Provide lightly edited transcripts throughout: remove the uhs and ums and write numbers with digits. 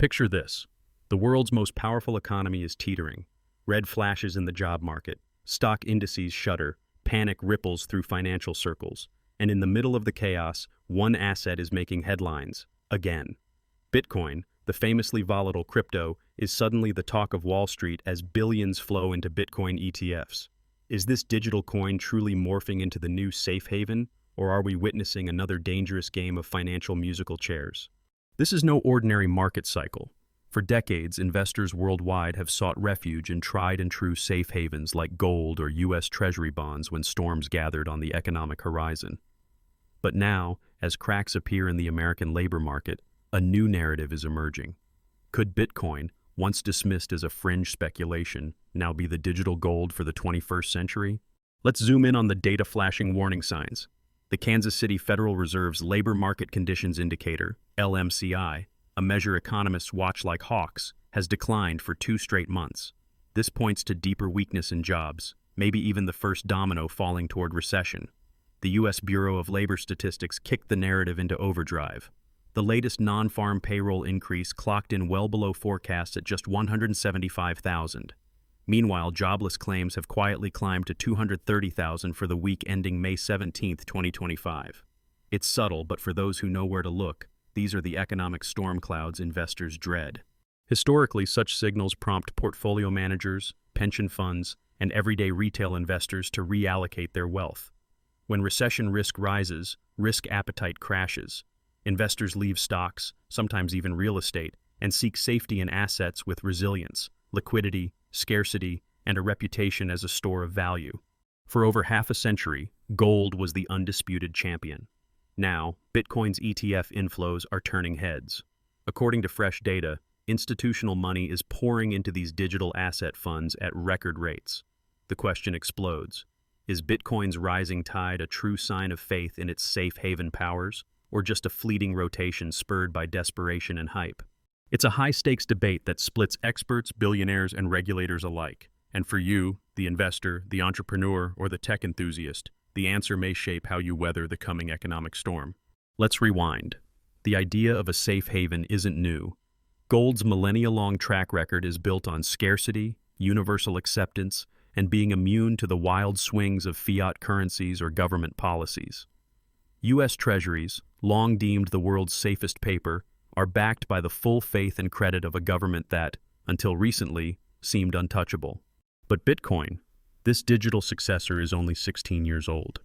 Picture this. The world's most powerful economy is teetering. Red flashes in the job market. Stock indices shudder. Panic ripples through financial circles. And in the middle of the chaos, one asset is making headlines. Again. Bitcoin, the famously volatile crypto, is suddenly the talk of Wall Street as billions flow into Bitcoin ETFs. Is this digital coin truly morphing into the new safe haven, or are we witnessing another dangerous game of financial musical chairs? This is no ordinary market cycle. For decades, investors worldwide have sought refuge in tried and true safe havens like gold or U.S. Treasury bonds when storms gathered on the economic horizon. But now, as cracks appear in the American labor market, a new narrative is emerging. Could Bitcoin, once dismissed as a fringe speculation, now be the digital gold for the 21st century? Let's zoom in on the data flashing warning signs. The Kansas City Federal Reserve's Labor Market Conditions Indicator, LMCI, a measure economists watch like hawks, has declined for 2 straight months. This points to deeper weakness in jobs, maybe even the first domino falling toward recession. The U.S. Bureau of Labor Statistics kicked the narrative into overdrive. The latest non-farm payroll increase clocked in well below forecasts at just 175,000. Meanwhile, jobless claims have quietly climbed to 230,000 for the week ending May 17, 2025. It's subtle, but for those who know where to look, these are the economic storm clouds investors dread. Historically, such signals prompt portfolio managers, pension funds, and everyday retail investors to reallocate their wealth. When recession risk rises, risk appetite crashes. Investors leave stocks, sometimes even real estate, and seek safety in assets with resilience, liquidity, scarcity, and a reputation as a store of value. For over half a century, gold was the undisputed champion. Now, Bitcoin's ETF inflows are turning heads. According to fresh data, institutional money is pouring into these digital asset funds at record rates. The question explodes. Is Bitcoin's rising tide a true sign of faith in its safe haven powers, or just a fleeting rotation spurred by desperation and hype? It's a high-stakes debate that splits experts, billionaires, and regulators alike. And for you, the investor, the entrepreneur, or the tech enthusiast, the answer may shape how you weather the coming economic storm. Let's rewind. The idea of a safe haven isn't new. Gold's millennia-long track record is built on scarcity, universal acceptance, and being immune to the wild swings of fiat currencies or government policies. U.S. Treasuries, long deemed the world's safest paper, are backed by the full faith and credit of a government that, until recently, seemed untouchable. But Bitcoin, this digital successor, is only 16 years old.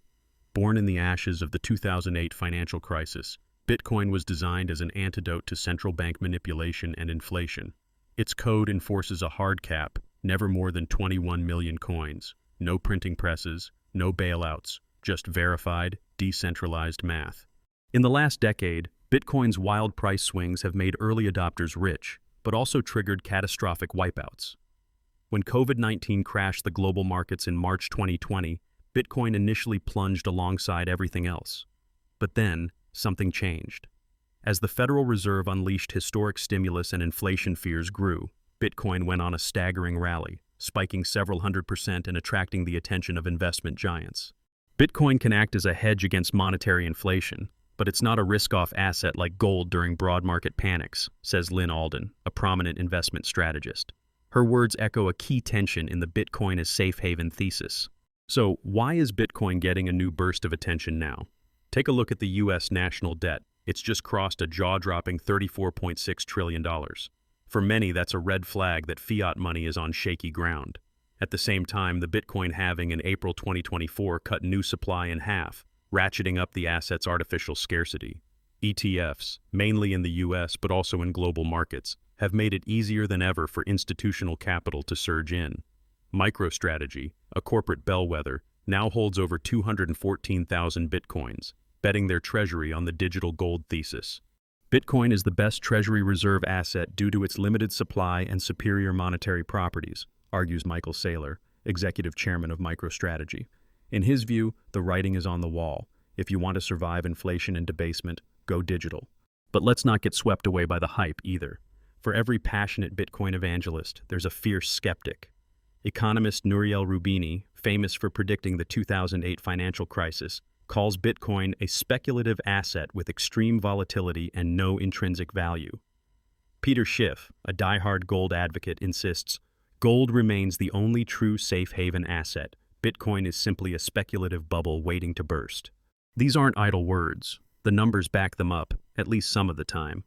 Born in the ashes of the 2008 financial crisis, Bitcoin was designed as an antidote to central bank manipulation and inflation. Its code enforces a hard cap, never more than 21 million coins, no printing presses, no bailouts, just verified, decentralized math. In the last decade, Bitcoin's wild price swings have made early adopters rich, but also triggered catastrophic wipeouts. When COVID-19 crashed the global markets in March 2020, Bitcoin initially plunged alongside everything else. But then, something changed. As the Federal Reserve unleashed historic stimulus and inflation fears grew, Bitcoin went on a staggering rally, spiking several 100% and attracting the attention of investment giants. Bitcoin can act as a hedge against monetary inflation, but it's not a risk-off asset like gold during broad market panics, says Lynn Alden, a prominent investment strategist. Her words echo a key tension in the Bitcoin as safe haven thesis. So, why is Bitcoin getting a new burst of attention now? Take a look at the U.S. national debt. It's just crossed a jaw-dropping $34.6 trillion. For many, that's a red flag that fiat money is on shaky ground. At the same time, the Bitcoin halving in April 2024 cut new supply in half, ratcheting up the asset's artificial scarcity. ETFs, mainly in the U.S. but also in global markets, have made it easier than ever for institutional capital to surge in. MicroStrategy, a corporate bellwether, now holds over 214,000 Bitcoins, betting their treasury on the digital gold thesis. Bitcoin is the best treasury reserve asset due to its limited supply and superior monetary properties, argues Michael Saylor, executive chairman of MicroStrategy. In his view, the writing is on the wall. If you want to survive inflation and debasement, go digital. But let's not get swept away by the hype either. For every passionate Bitcoin evangelist, there's a fierce skeptic. Economist Nouriel Roubini, famous for predicting the 2008 financial crisis, calls Bitcoin a speculative asset with extreme volatility and no intrinsic value. Peter Schiff, a diehard gold advocate, insists, gold remains the only true safe haven asset. Bitcoin is simply a speculative bubble waiting to burst. These aren't idle words. The numbers back them up, at least some of the time.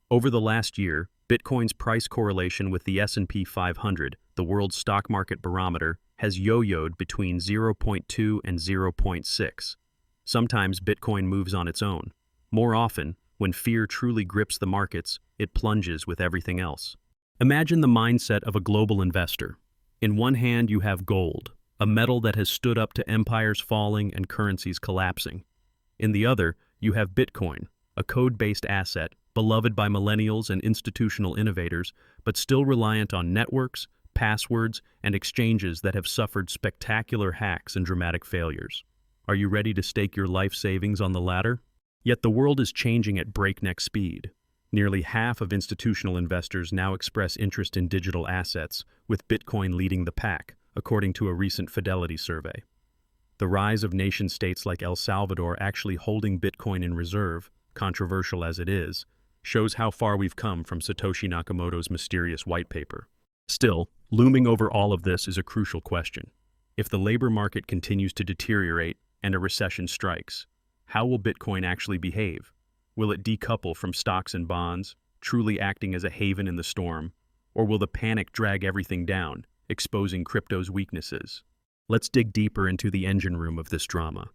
Over the last year, Bitcoin's price correlation with the S&P 500, the world's stock market barometer, has yo-yoed between 0.2 and 0.6. Sometimes Bitcoin moves on its own. More often, when fear truly grips the markets, it plunges with everything else. Imagine the mindset of a global investor. In one hand, you have gold, a metal that has stood up to empires falling and currencies collapsing. In the other, you have Bitcoin, a code-based asset, beloved by millennials and institutional innovators, but still reliant on networks, passwords, and exchanges that have suffered spectacular hacks and dramatic failures. Are you ready to stake your life savings on the latter? Yet the world is changing at breakneck speed. Nearly half of institutional investors now express interest in digital assets, with Bitcoin leading the pack, according to a recent Fidelity survey. The rise of nation-states like El Salvador actually holding Bitcoin in reserve, controversial as it is, shows how far we've come from Satoshi Nakamoto's mysterious white paper. Still, looming over all of this is a crucial question. If the labor market continues to deteriorate and a recession strikes, how will Bitcoin actually behave? Will it decouple from stocks and bonds, truly acting as a haven in the storm? Or will the panic drag everything down, exposing crypto's weaknesses? Let's dig deeper into the engine room of this drama.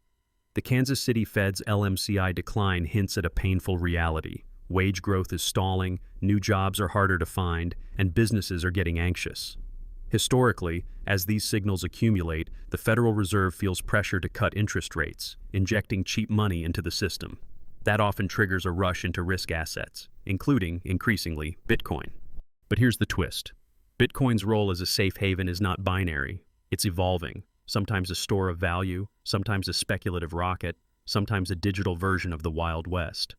The Kansas City Fed's LMCI decline hints at a painful reality. Wage growth is stalling, new jobs are harder to find, and businesses are getting anxious. Historically, as these signals accumulate, the Federal Reserve feels pressure to cut interest rates, injecting cheap money into the system. That often triggers a rush into risk assets, including, increasingly, Bitcoin. But here's the twist. Bitcoin's role as a safe haven is not binary. It's evolving, sometimes a store of value, sometimes a speculative rocket, sometimes a digital version of the Wild West.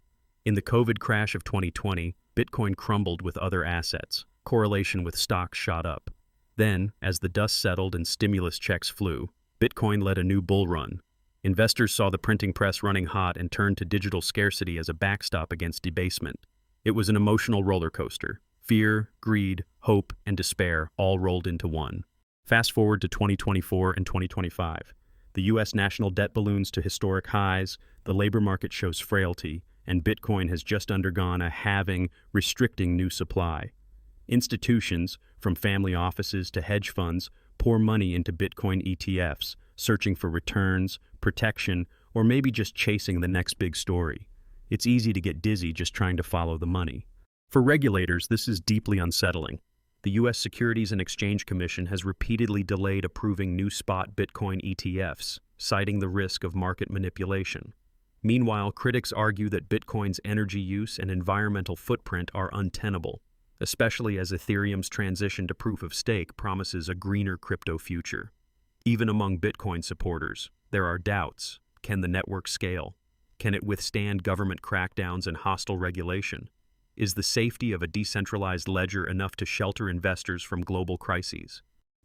In the COVID crash of 2020, Bitcoin crumbled with other assets. Correlation with stocks shot up. Then, as the dust settled and stimulus checks flew, Bitcoin led a new bull run. Investors saw the printing press running hot and turned to digital scarcity as a backstop against debasement. It was an emotional roller coaster. Fear, greed, hope, and despair all rolled into one. Fast forward to 2024 and 2025. The U.S. national debt balloons to historic highs, the labor market shows frailty, and Bitcoin has just undergone a halving, restricting new supply. Institutions, from family offices to hedge funds, pour money into Bitcoin ETFs, searching for returns, protection, or maybe just chasing the next big story. It's easy to get dizzy just trying to follow the money. For regulators, this is deeply unsettling. The U.S. Securities and Exchange Commission has repeatedly delayed approving new spot Bitcoin ETFs, citing the risk of market manipulation. Meanwhile, critics argue that Bitcoin's energy use and environmental footprint are untenable, especially as Ethereum's transition to proof-of-stake promises a greener crypto future. Even among Bitcoin supporters, there are doubts. Can the network scale? Can it withstand government crackdowns and hostile regulation? Is the safety of a decentralized ledger enough to shelter investors from global crises?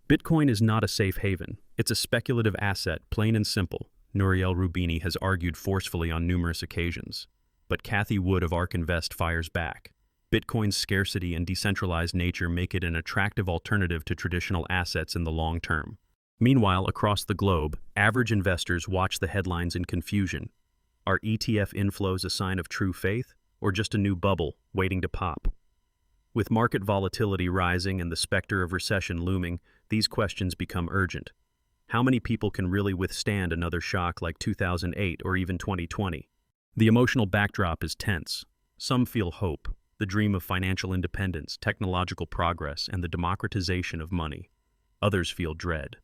Bitcoin is not a safe haven. It's a speculative asset, plain and simple, Nouriel Roubini has argued forcefully on numerous occasions. But Cathie Wood of ARK Invest fires back. Bitcoin's scarcity and decentralized nature make it an attractive alternative to traditional assets in the long term. Meanwhile, across the globe, average investors watch the headlines in confusion. Are ETF inflows a sign of true faith, or just a new bubble waiting to pop? With market volatility rising and the specter of recession looming, these questions become urgent. How many people can really withstand another shock like 2008 or even 2020? The emotional backdrop is tense. Some feel hope, the dream of financial independence, technological progress, and the democratization of money. Others feel dread.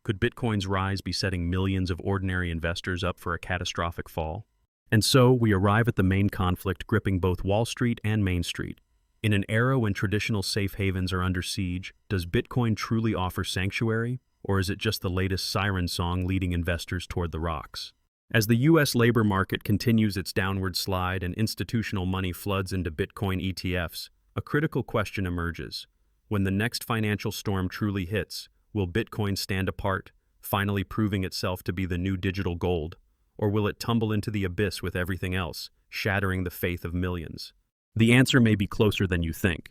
Could Bitcoin's rise be setting millions of ordinary investors up for a catastrophic fall? And so we arrive at the main conflict gripping both Wall Street and Main Street. In an era when traditional safe havens are under siege, does Bitcoin truly offer sanctuary, or is it just the latest siren song leading investors toward the rocks? As the U.S. labor market continues its downward slide and institutional money floods into Bitcoin ETFs, a critical question emerges. When the next financial storm truly hits, will Bitcoin stand apart, finally proving itself to be the new digital gold? Or will it tumble into the abyss with everything else, shattering the faith of millions? The answer may be closer than you think.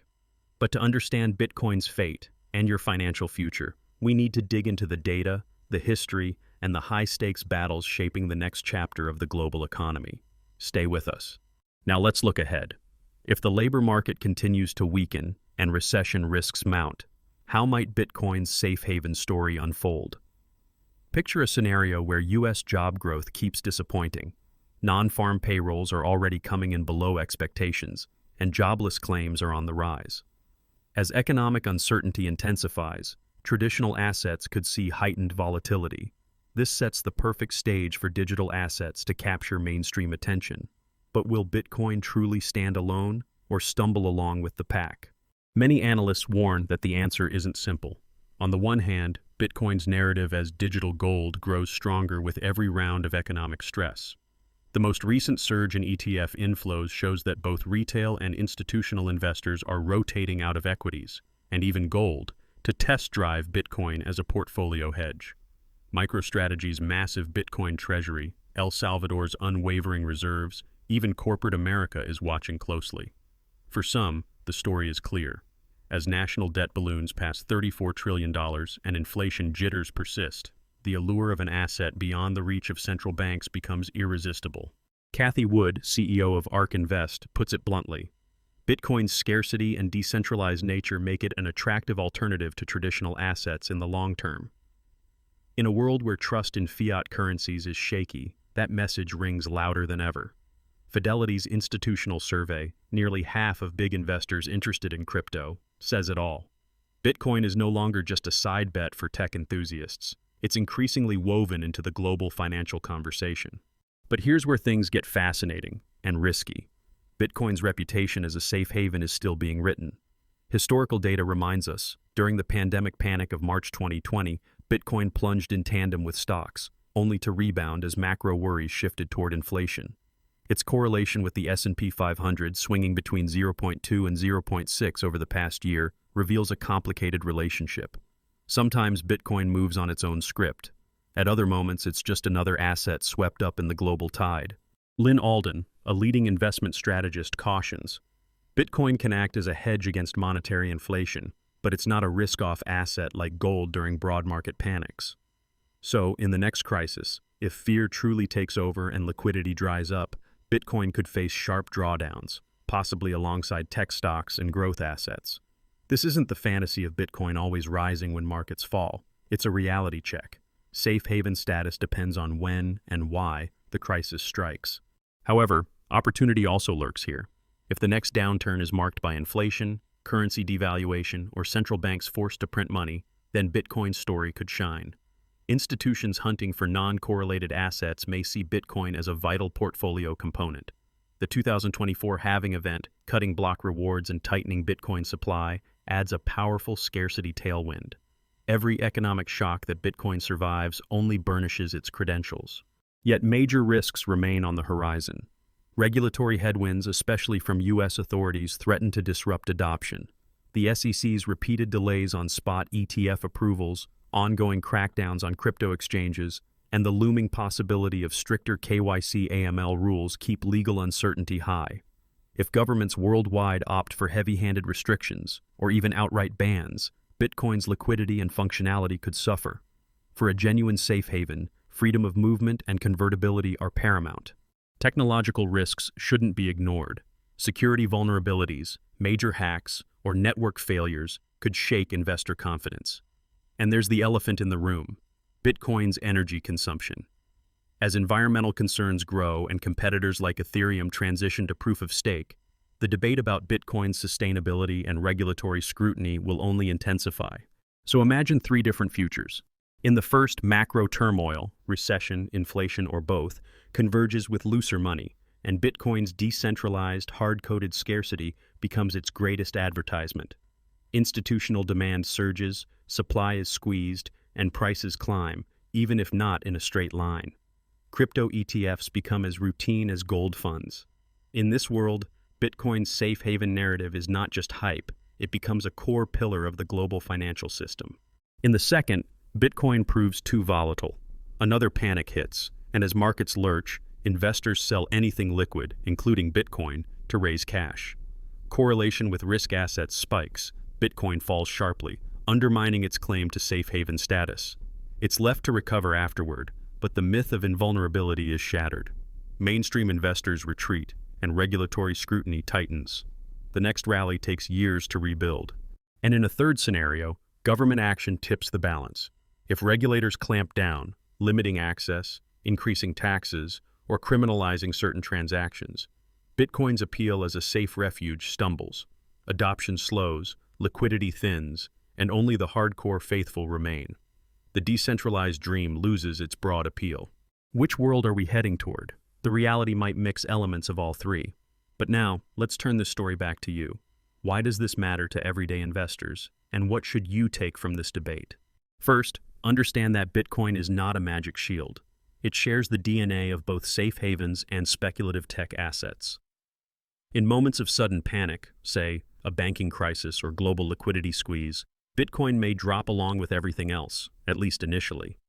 But to understand Bitcoin's fate and your financial future, we need to dig into the data, the history, and the high-stakes battles shaping the next chapter of the global economy. Stay with us. Now let's look ahead. If the labor market continues to weaken and recession risks mount, how might Bitcoin's safe haven story unfold? Picture a scenario where U.S. job growth keeps disappointing. Non-farm payrolls are already coming in below expectations, and jobless claims are on the rise. As economic uncertainty intensifies, traditional assets could see heightened volatility. This sets the perfect stage for digital assets to capture mainstream attention. But will Bitcoin truly stand alone or stumble along with the pack? Many analysts warn that the answer isn't simple. On the one hand, Bitcoin's narrative as digital gold grows stronger with every round of economic stress. The most recent surge in ETF inflows shows that both retail and institutional investors are rotating out of equities, and even gold, to test drive Bitcoin as a portfolio hedge. MicroStrategy's massive Bitcoin treasury, El Salvador's unwavering reserves, even corporate America is watching closely. For some, the story is clear. As national debt balloons past $34 trillion and inflation jitters persist, the allure of an asset beyond the reach of central banks becomes irresistible. Cathie Wood, CEO of ARK Invest, puts it bluntly. Bitcoin's scarcity and decentralized nature make it an attractive alternative to traditional assets in the long term. In a world where trust in fiat currencies is shaky, that message rings louder than ever. Fidelity's institutional survey, nearly half of big investors interested in crypto, says it all. Bitcoin is no longer just a side bet for tech enthusiasts. It's increasingly woven into the global financial conversation. But here's where things get fascinating and risky. Bitcoin's reputation as a safe haven is still being written. Historical data reminds us, during the pandemic panic of March 2020, Bitcoin plunged in tandem with stocks, only to rebound as macro worries shifted toward inflation. Its correlation with the S&P 500 swinging between 0.2 and 0.6 over the past year reveals a complicated relationship. Sometimes Bitcoin moves on its own script. At other moments, it's just another asset swept up in the global tide. Lynn Alden, a leading investment strategist, cautions, Bitcoin can act as a hedge against monetary inflation, but it's not a risk-off asset like gold during broad market panics. So, in the next crisis, if fear truly takes over and liquidity dries up, Bitcoin could face sharp drawdowns, possibly alongside tech stocks and growth assets. This isn't the fantasy of Bitcoin always rising when markets fall. It's a reality check. Safe haven status depends on when and why the crisis strikes. However, opportunity also lurks here. If the next downturn is marked by inflation, currency devaluation, or central banks forced to print money, then Bitcoin's story could shine. Institutions hunting for non-correlated assets may see Bitcoin as a vital portfolio component. The 2024 halving event, cutting block rewards and tightening Bitcoin supply, adds a powerful scarcity tailwind. Every economic shock that Bitcoin survives only burnishes its credentials. Yet major risks remain on the horizon. Regulatory headwinds, especially from U.S. authorities, threaten to disrupt adoption. The SEC's repeated delays on spot ETF approvals, ongoing crackdowns on crypto exchanges, and the looming possibility of stricter KYC/AML rules keep legal uncertainty high. If governments worldwide opt for heavy-handed restrictions, or even outright bans, Bitcoin's liquidity and functionality could suffer. For a genuine safe haven, freedom of movement and convertibility are paramount. Technological risks shouldn't be ignored. Security vulnerabilities, major hacks, or network failures could shake investor confidence. And there's the elephant in the room, Bitcoin's energy consumption. As environmental concerns grow and competitors like Ethereum transition to proof of stake, the debate about Bitcoin's sustainability and regulatory scrutiny will only intensify. So imagine three different futures. In the first, macro turmoil, recession, inflation, or both, converges with looser money, and Bitcoin's decentralized, hard-coded scarcity becomes its greatest advertisement. Institutional demand surges, supply is squeezed, and prices climb, even if not in a straight line. Crypto ETFs become as routine as gold funds. In this world, Bitcoin's safe haven narrative is not just hype, it becomes a core pillar of the global financial system. In the second, Bitcoin proves too volatile. Another panic hits, and as markets lurch, investors sell anything liquid, including Bitcoin, to raise cash. correlation with risk assets spikes, Bitcoin falls sharply, undermining its claim to safe haven status. It's left to recover afterward, but the myth of invulnerability is shattered. Mainstream investors retreat, and regulatory scrutiny tightens. The next rally takes years to rebuild. And in a third scenario, government action tips the balance. If regulators clamp down, limiting access, increasing taxes, or criminalizing certain transactions, Bitcoin's appeal as a safe refuge stumbles. Adoption slows, liquidity thins, and only the hardcore faithful remain. The decentralized dream loses its broad appeal. Which world are we heading toward? The reality might mix elements of all three. But now, let's turn this story back to you. Why does this matter to everyday investors, and what should you take from this debate? First, understand that Bitcoin is not a magic shield. It shares the DNA of both safe havens and speculative tech assets. In moments of sudden panic, say, a banking crisis or global liquidity squeeze, Bitcoin may drop along with everything else, at least initially.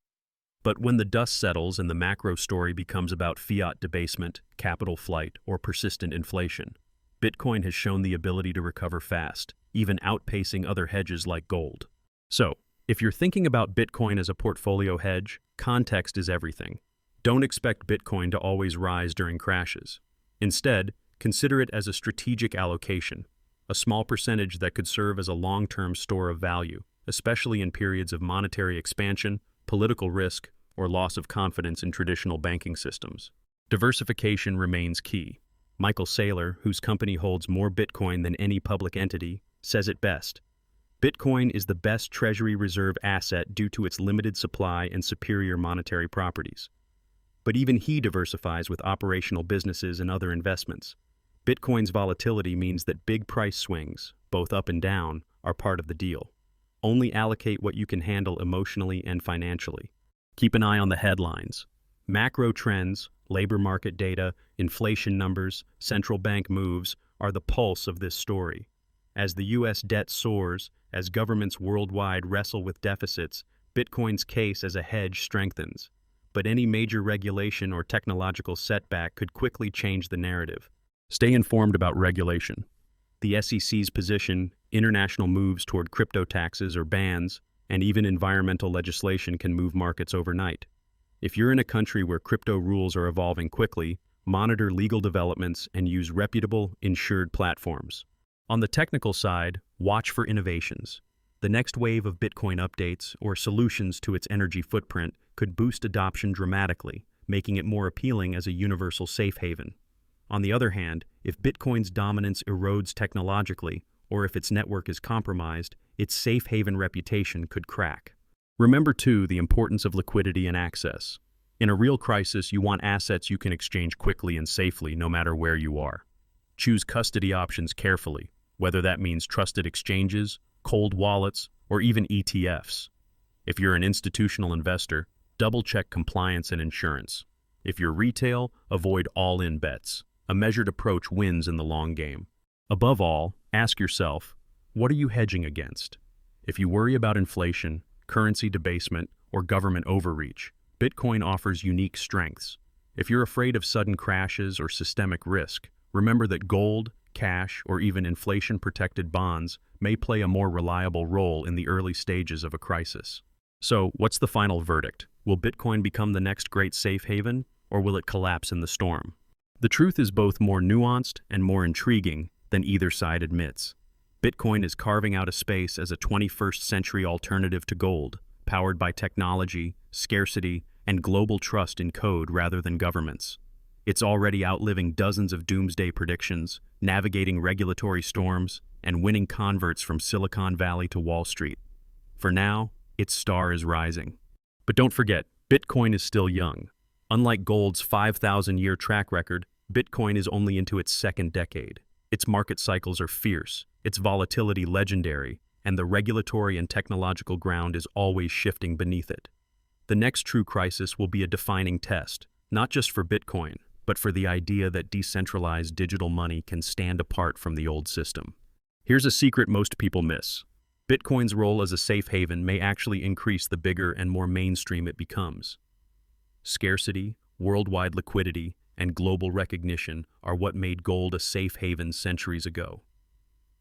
But when the dust settles and the macro story becomes about fiat debasement, capital flight, or persistent inflation, Bitcoin has shown the ability to recover fast, even outpacing other hedges like gold. So, if you're thinking about Bitcoin as a portfolio hedge, context is everything. Don't expect Bitcoin to always rise during crashes. Instead, consider it as a strategic allocation, a small percentage that could serve as a long-term store of value, especially in periods of monetary expansion, political risk, or loss of confidence in traditional banking systems. Diversification remains key. Michael Saylor, whose company holds more Bitcoin than any public entity, says it best. Bitcoin is the best treasury reserve asset due to its limited supply and superior monetary properties. But even he diversifies with operational businesses and other investments. Bitcoin's volatility means that big price swings, both up and down, are part of the deal. Only allocate what you can handle emotionally and financially. Keep an eye on the headlines. Macro trends, labor market data, inflation numbers, central bank moves are the pulse of this story. As the U.S. debt soars, as governments worldwide wrestle with deficits, Bitcoin's case as a hedge strengthens. But any major regulation or technological setback could quickly change the narrative. Stay informed about regulation. The SEC's position, international moves toward crypto taxes or bans, and even environmental legislation can move markets overnight. If you're in a country where crypto rules are evolving quickly, monitor legal developments and use reputable, insured platforms. On the technical side, watch for innovations. The next wave of Bitcoin updates or solutions to its energy footprint could boost adoption dramatically, making it more appealing as a universal safe haven. On the other hand, if Bitcoin's dominance erodes technologically, or if its network is compromised, its safe haven reputation could crack. Remember, too, the importance of liquidity and access. In a real crisis, you want assets you can exchange quickly and safely no matter where you are. Choose custody options carefully, whether that means trusted exchanges, cold wallets, or even ETFs. If you're an institutional investor, double-check compliance and insurance. If you're retail, avoid all-in bets. A measured approach wins in the long game. Above all, ask yourself, what are you hedging against? If you worry about inflation, currency debasement, or government overreach, Bitcoin offers unique strengths. If you're afraid of sudden crashes or systemic risk, remember that gold, cash, or even inflation-protected bonds may play a more reliable role in the early stages of a crisis. So, what's the final verdict? Will Bitcoin become the next great safe haven, or will it collapse in the storm? The truth is both more nuanced and more intriguing than either side admits. Bitcoin is carving out a space as a 21st century alternative to gold, powered by technology, scarcity, and global trust in code rather than governments. It's already outliving dozens of doomsday predictions, navigating regulatory storms, and winning converts from Silicon Valley to Wall Street. For now, its star is rising. But don't forget, Bitcoin is still young. Unlike gold's 5,000-year track record, Bitcoin is only into its second decade. Its market cycles are fierce, its volatility legendary, and the regulatory and technological ground is always shifting beneath it. The next true crisis will be a defining test, not just for Bitcoin, but for the idea that decentralized digital money can stand apart from the old system. Here's a secret most people miss. Bitcoin's role as a safe haven may actually increase the bigger and more mainstream it becomes. Scarcity, worldwide liquidity, and global recognition are what made gold a safe haven centuries ago.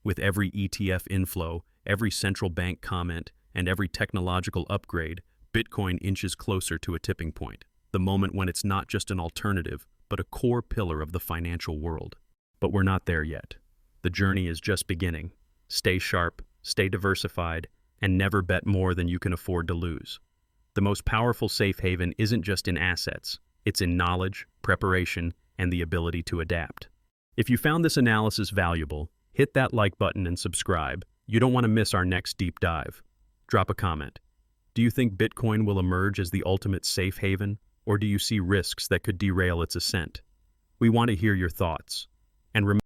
With every ETF inflow, every central bank comment, and every technological upgrade, Bitcoin inches closer to a tipping point, the moment when it's not just an alternative, but a core pillar of the financial world. But we're not there yet. The journey is just beginning. Stay sharp, stay diversified, and never bet more than you can afford to lose. The most powerful safe haven isn't just in assets, it's in knowledge, preparation, and the ability to adapt. If you found this analysis valuable, hit that like button and subscribe. You don't want to miss our next deep dive. Drop a comment. Do you think Bitcoin will emerge as the ultimate safe haven, or do you see risks that could derail its ascent? We want to hear your thoughts. And remember,